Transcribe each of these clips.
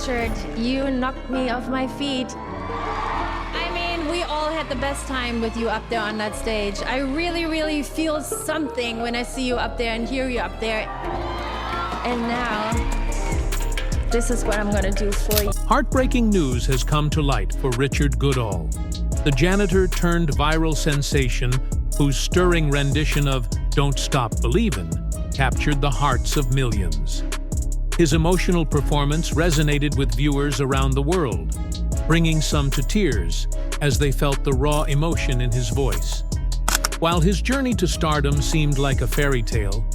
Richard, you knocked me off my feet. I mean, we all had the best time with you up there on that stage. I really feel something when I see you up there and hear you up there. And now, this is what I'm gonna do for you. Heartbreaking news has come to light for Richard Goodall, the janitor turned viral sensation whose stirring rendition of "Don't Stop Believin'" captured the hearts of millions. His emotional performance resonated with viewers around the world, bringing some to tears as they felt the raw emotion in his voice. While his journey to stardom seemed like a fairy tale,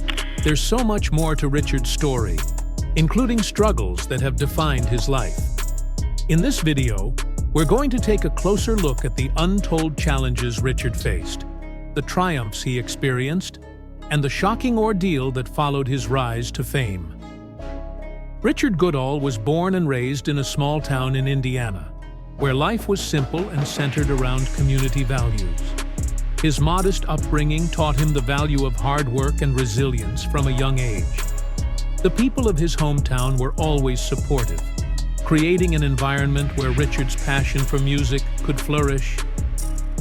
there's so much more to Richard's story, including struggles that have defined his life. In this video, we're going to take a closer look at the untold challenges Richard faced, the triumphs he experienced, and the shocking ordeal that followed his rise to fame. Richard Goodall was born and raised in a small town in Indiana, where life was simple and centered around community values. His modest upbringing taught him the value of hard work and resilience from a young age. The people of his hometown were always supportive, creating an environment where Richard's passion for music could flourish.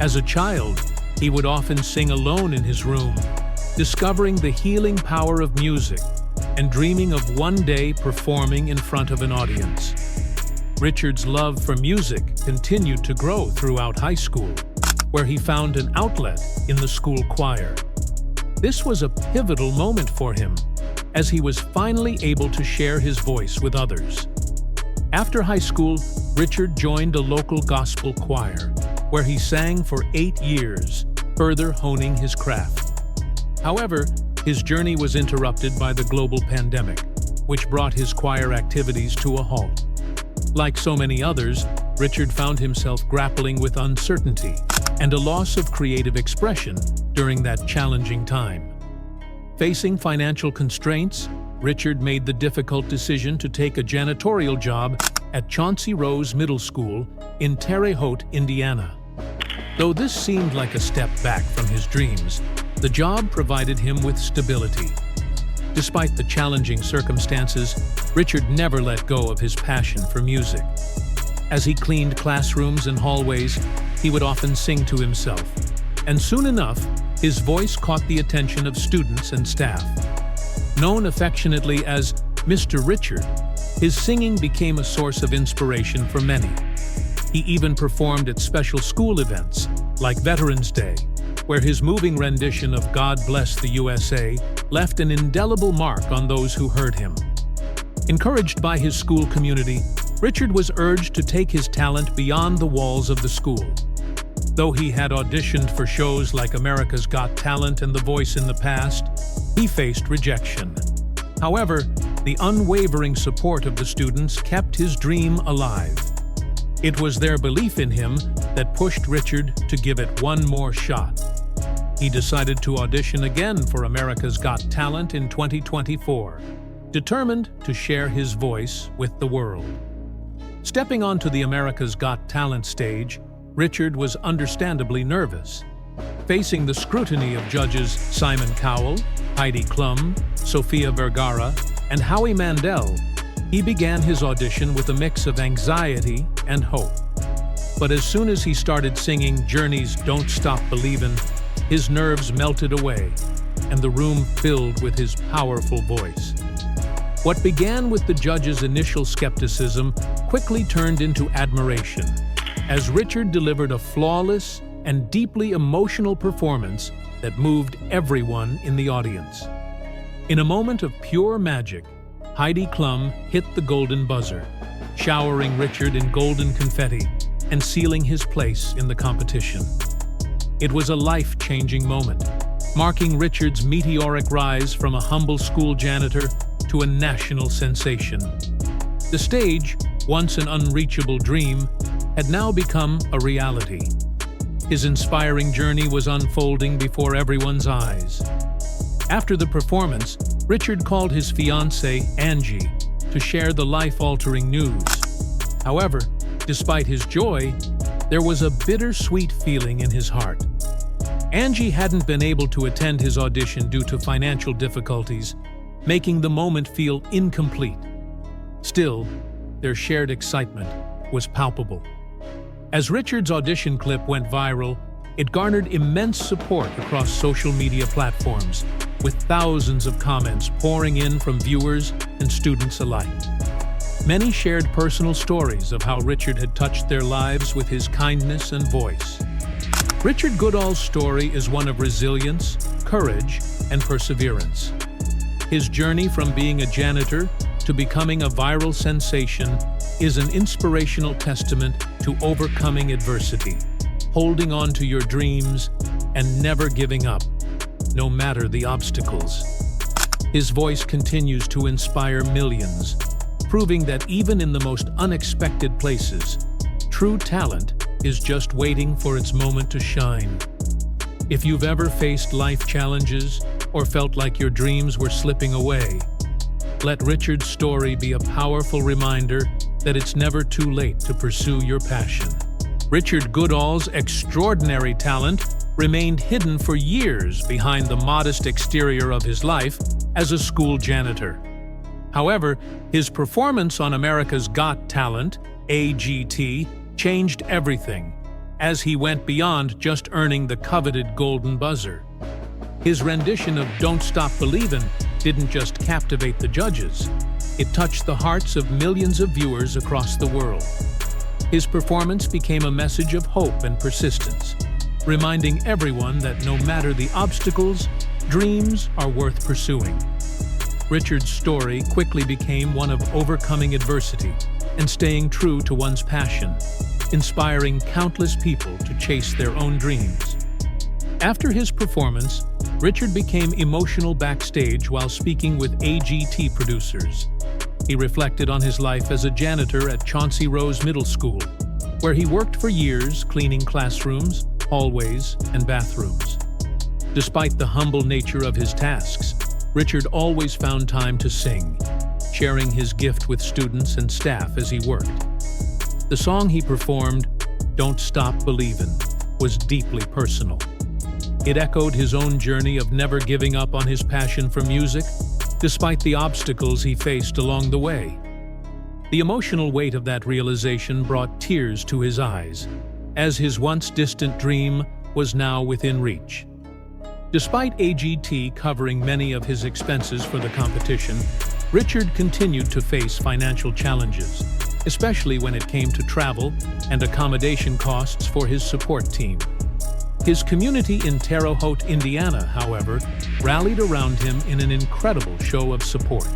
As a child, he would often sing alone in his room, discovering the healing power of music and dreaming of one day performing in front of an audience. Richard's love for music continued to grow throughout high school, where he found an outlet in the school choir. This was a pivotal moment for him, as he was finally able to share his voice with others. After high school, Richard joined a local gospel choir, where he sang for 8 years, further honing his craft. However, his journey was interrupted by the global pandemic, which brought his choir activities to a halt. Like so many others, Richard found himself grappling with uncertainty and a loss of creative expression during that challenging time. Facing financial constraints, Richard made the difficult decision to take a janitorial job at Chauncey Rose Middle School in Terre Haute, Indiana. Though this seemed like a step back from his dreams, the job provided him with stability. Despite the challenging circumstances, Richard never let go of his passion for music. As he cleaned classrooms and hallways, he would often sing to himself, and soon enough, his voice caught the attention of students and staff. Known affectionately as Mr. Richard, his singing became a source of inspiration for many. He even performed at special school events, like Veterans Day, where his moving rendition of "God Bless the USA" left an indelible mark on those who heard him. Encouraged by his school community, Richard was urged to take his talent beyond the walls of the school. Though he had auditioned for shows like America's Got Talent and The Voice in the past, he faced rejection. However, the unwavering support of the students kept his dream alive. It was their belief in him that pushed Richard to give it one more shot. He decided to audition again for America's Got Talent in 2024, determined to share his voice with the world. Stepping onto the America's Got Talent stage, Richard was understandably nervous. Facing the scrutiny of judges Simon Cowell, Heidi Klum, Sofia Vergara, and Howie Mandel, he began his audition with a mix of anxiety and hope. But as soon as he started singing Journey's "Don't Stop Believin'," his nerves melted away, and the room filled with his powerful voice. What began with the judges' initial skepticism quickly turned into admiration, as Richard delivered a flawless and deeply emotional performance that moved everyone in the audience. In a moment of pure magic, Heidi Klum hit the golden buzzer, showering Richard in golden confetti and sealing his place in the competition. It was a life-changing moment, marking Richard's meteoric rise from a humble school janitor to a national sensation. The stage, once an unreachable dream, had now become a reality. His inspiring journey was unfolding before everyone's eyes. After the performance, Richard called his fiancée, Angie, to share the life-altering news. However, despite his joy, there was a bittersweet feeling in his heart. Angie hadn't been able to attend his audition due to financial difficulties, making the moment feel incomplete. Still, their shared excitement was palpable. As Richard's audition clip went viral, it garnered immense support across social media platforms, with thousands of comments pouring in from viewers and students alike. Many shared personal stories of how Richard had touched their lives with his kindness and voice. Richard Goodall's story is one of resilience, courage, and perseverance. His journey from being a janitor to becoming a viral sensation is an inspirational testament to overcoming adversity, holding on to your dreams, and never giving up, no matter the obstacles. His voice continues to inspire millions, proving that even in the most unexpected places, true talent is just waiting for its moment to shine. If you've ever faced life challenges or felt like your dreams were slipping away, let Richard's story be a powerful reminder that it's never too late to pursue your passion. Richard Goodall's extraordinary talent remained hidden for years behind the modest exterior of his life as a school janitor. However, his performance on America's Got Talent, AGT, changed everything, as he went beyond just earning the coveted golden buzzer. His rendition of Don't Stop Believin' didn't just captivate the judges, it touched the hearts of millions of viewers across the world. His performance became a message of hope and persistence, reminding everyone that no matter the obstacles, dreams are worth pursuing. Richard's story quickly became one of overcoming adversity and staying true to one's passion, inspiring countless people to chase their own dreams. After his performance, Richard became emotional backstage while speaking with AGT producers. He reflected on his life as a janitor at Chauncey Rose Middle School, where he worked for years cleaning classrooms, hallways, and bathrooms. Despite the humble nature of his tasks, Richard always found time to sing, sharing his gift with students and staff as he worked. The song he performed, Don't Stop Believin', was deeply personal. It echoed his own journey of never giving up on his passion for music, despite the obstacles he faced along the way. The emotional weight of that realization brought tears to his eyes, as his once distant dream was now within reach. Despite AGT covering many of his expenses for the competition, Richard continued to face financial challenges, especially when it came to travel and accommodation costs for his support team. His community in Terre Haute, Indiana, however, rallied around him in an incredible show of support.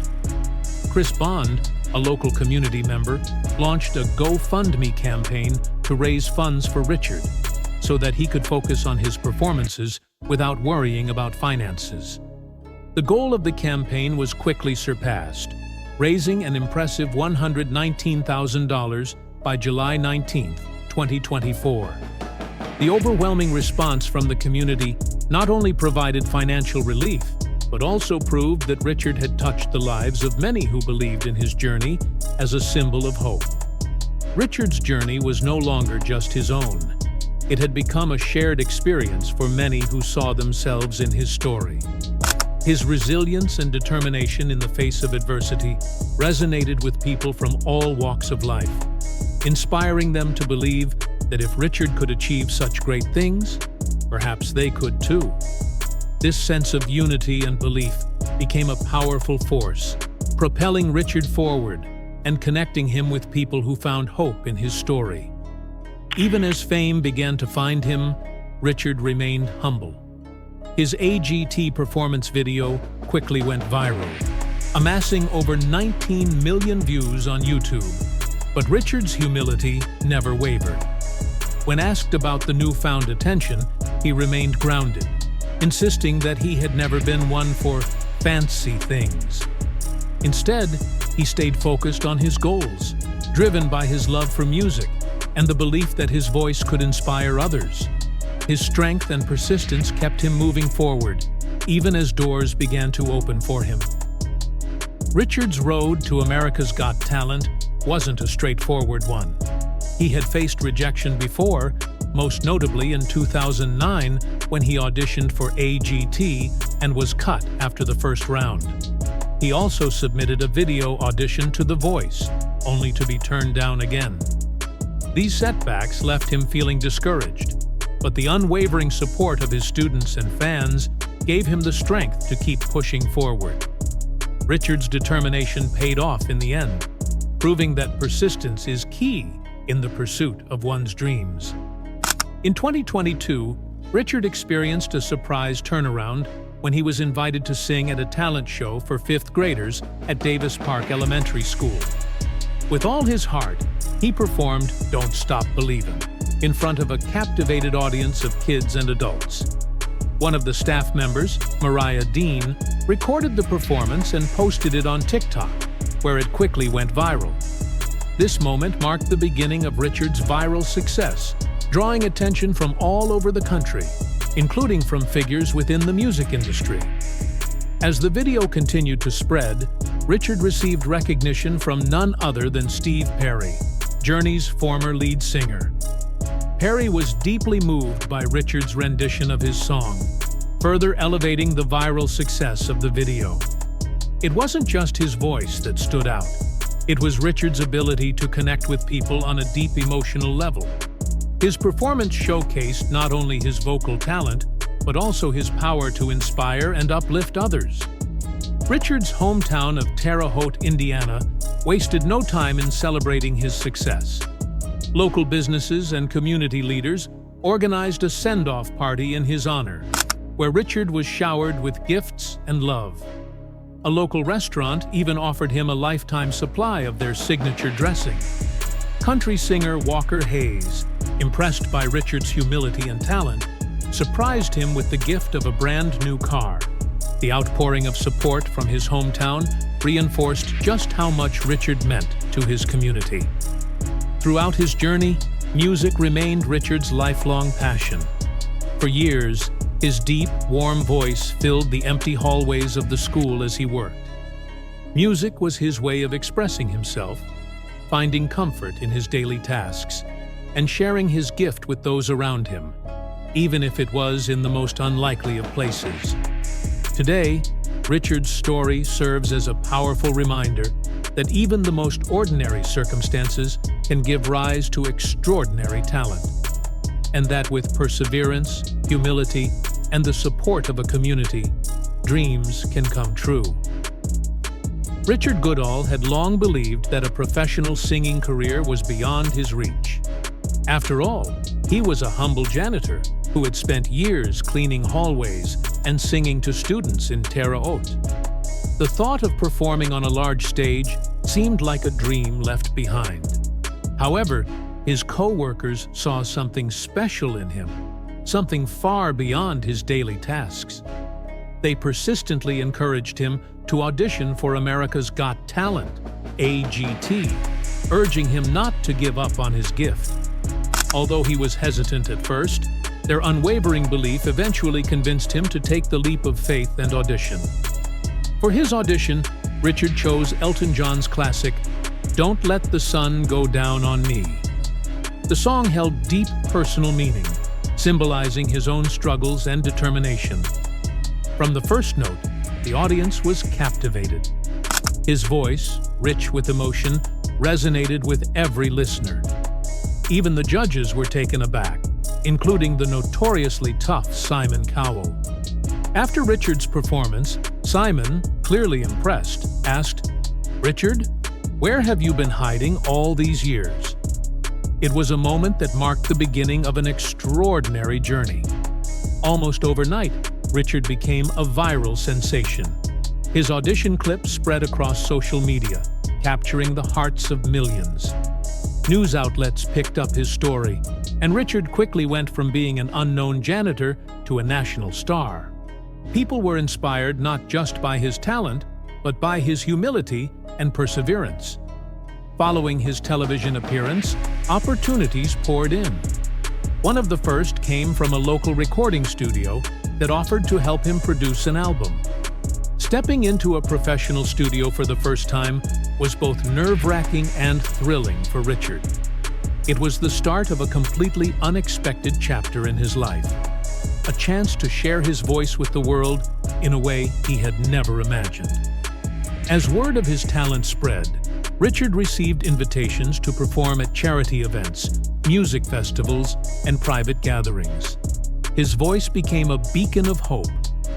Chris Bond, a local community member, launched a GoFundMe campaign to raise funds for Richard, so that he could focus on his performances without worrying about finances. The goal of the campaign was quickly surpassed, raising an impressive $119,000 by July 19, 2024. The overwhelming response from the community not only provided financial relief, but also proved that Richard had touched the lives of many who believed in his journey as a symbol of hope. Richard's journey was no longer just his own. It had become a shared experience for many who saw themselves in his story. His resilience and determination in the face of adversity resonated with people from all walks of life, inspiring them to believe that if Richard could achieve such great things, perhaps they could too. This sense of unity and belief became a powerful force, propelling Richard forward and connecting him with people who found hope in his story. Even as fame began to find him, Richard remained humble. His AGT performance video quickly went viral, amassing over 19 million views on YouTube. But Richard's humility never wavered. When asked about the newfound attention, he remained grounded, insisting that he had never been one for fancy things. Instead, he stayed focused on his goals, driven by his love for music and the belief that his voice could inspire others. His strength and persistence kept him moving forward, even as doors began to open for him. Richard's road to America's Got Talent wasn't a straightforward one. He had faced rejection before, most notably in 2009 when he auditioned for AGT and was cut after the first round. He also submitted a video audition to The Voice, only to be turned down again. These setbacks left him feeling discouraged, but the unwavering support of his students and fans gave him the strength to keep pushing forward. Richard's determination paid off in the end, proving that persistence is key in the pursuit of one's dreams. In 2022, Richard experienced a surprise turnaround when he was invited to sing at a talent show for 5th graders at Davis Park Elementary School. With all his heart, he performed "Don't Stop Believin'" in front of a captivated audience of kids and adults. One of the staff members, Mariah Dean, recorded the performance and posted it on TikTok, where it quickly went viral. This moment marked the beginning of Richard's viral success, drawing attention from all over the country, including from figures within the music industry. As the video continued to spread, Richard received recognition from none other than Steve Perry, Journey's former lead singer. Perry was deeply moved by Richard's rendition of his song, further elevating the viral success of the video. It wasn't just his voice that stood out. It was Richard's ability to connect with people on a deep emotional level. His performance showcased not only his vocal talent, but also his power to inspire and uplift others. Richard's hometown of Terre Haute, Indiana, wasted no time in celebrating his success. Local businesses and community leaders organized a send-off party in his honor, where Richard was showered with gifts and love. A local restaurant even offered him a lifetime supply of their signature dressing. Country singer Walker Hayes, impressed by Richard's humility and talent, surprised him with the gift of a brand-new car. The outpouring of support from his hometown reinforced just how much Richard meant to his community. Throughout his journey, music remained Richard's lifelong passion. For years, his deep, warm voice filled the empty hallways of the school as he worked. Music was his way of expressing himself, finding comfort in his daily tasks, and sharing his gift with those around him, even if it was in the most unlikely of places. Today, Richard's story serves as a powerful reminder that even the most ordinary circumstances can give rise to extraordinary talent, and that with perseverance, humility, and the support of a community, dreams can come true. Richard Goodall had long believed that a professional singing career was beyond his reach. After all, he was a humble janitor who had spent years cleaning hallways and singing to students in Terre Haute. The thought of performing on a large stage seemed like a dream left behind. However, his co-workers saw something special in him, something far beyond his daily tasks. They persistently encouraged him to audition for America's Got Talent, AGT, urging him not to give up on his gift. Although he was hesitant at first, their unwavering belief eventually convinced him to take the leap of faith and audition. For his audition, Richard chose Elton John's classic, "Don't Let the Sun Go Down on Me." The song held deep personal meaning, symbolizing his own struggles and determination. From the first note, the audience was captivated. His voice, rich with emotion, resonated with every listener. Even the judges were taken aback, including the notoriously tough Simon Cowell. After Richard's performance, Simon, clearly impressed, asked, "Richard, where have you been hiding all these years?" It was a moment that marked the beginning of an extraordinary journey. Almost overnight, Richard became a viral sensation. His audition clip spread across social media, capturing the hearts of millions. News outlets picked up his story, and Richard quickly went from being an unknown janitor to a national star. People were inspired not just by his talent, but by his humility and perseverance. Following his television appearance, opportunities poured in. One of the first came from a local recording studio that offered to help him produce an album. Stepping into a professional studio for the first time was both nerve-wracking and thrilling for Richard. It was the start of a completely unexpected chapter in his life, a chance to share his voice with the world in a way he had never imagined. As word of his talent spread, Richard received invitations to perform at charity events, music festivals, and private gatherings. His voice became a beacon of hope,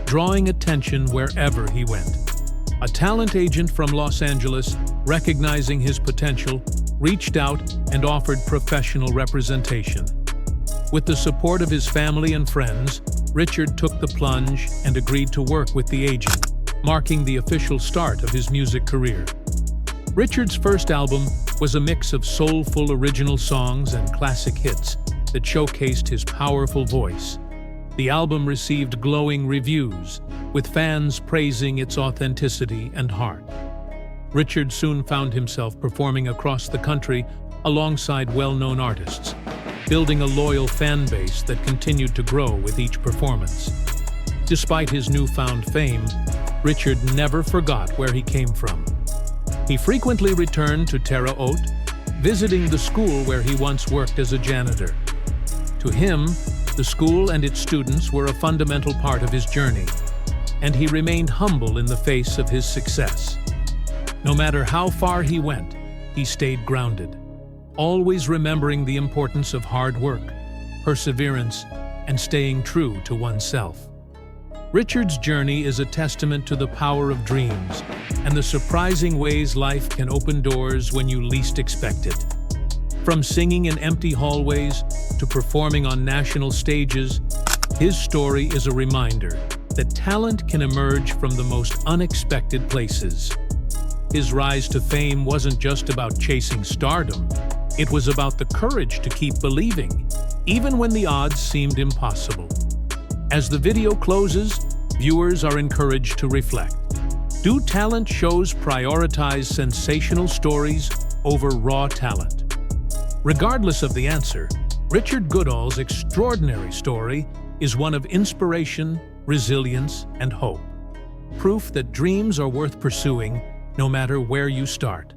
drawing attention wherever he went. A talent agent from Los Angeles, recognizing his potential, reached out and offered professional representation. With the support of his family and friends, Richard took the plunge and agreed to work with the agent, marking the official start of his music career. Richard's first album was a mix of soulful original songs and classic hits that showcased his powerful voice. The album received glowing reviews, with fans praising its authenticity and heart. Richard soon found himself performing across the country alongside well-known artists, building a loyal fan base that continued to grow with each performance. Despite his newfound fame, Richard never forgot where he came from. He frequently returned to Terre Haute, visiting the school where he once worked as a janitor. To him, the school and its students were a fundamental part of his journey, and he remained humble in the face of his success. No matter how far he went, he stayed grounded, always remembering the importance of hard work, perseverance, and staying true to oneself. Richard's journey is a testament to the power of dreams and the surprising ways life can open doors when you least expect it. From singing in empty hallways to performing on national stages, his story is a reminder that talent can emerge from the most unexpected places. His rise to fame wasn't just about chasing stardom, it was about the courage to keep believing, even when the odds seemed impossible. As the video closes, viewers are encouraged to reflect. Do talent shows prioritize sensational stories over raw talent? Regardless of the answer, Richard Goodall's extraordinary story is one of inspiration, resilience, and hope. Proof that dreams are worth pursuing no matter where you start.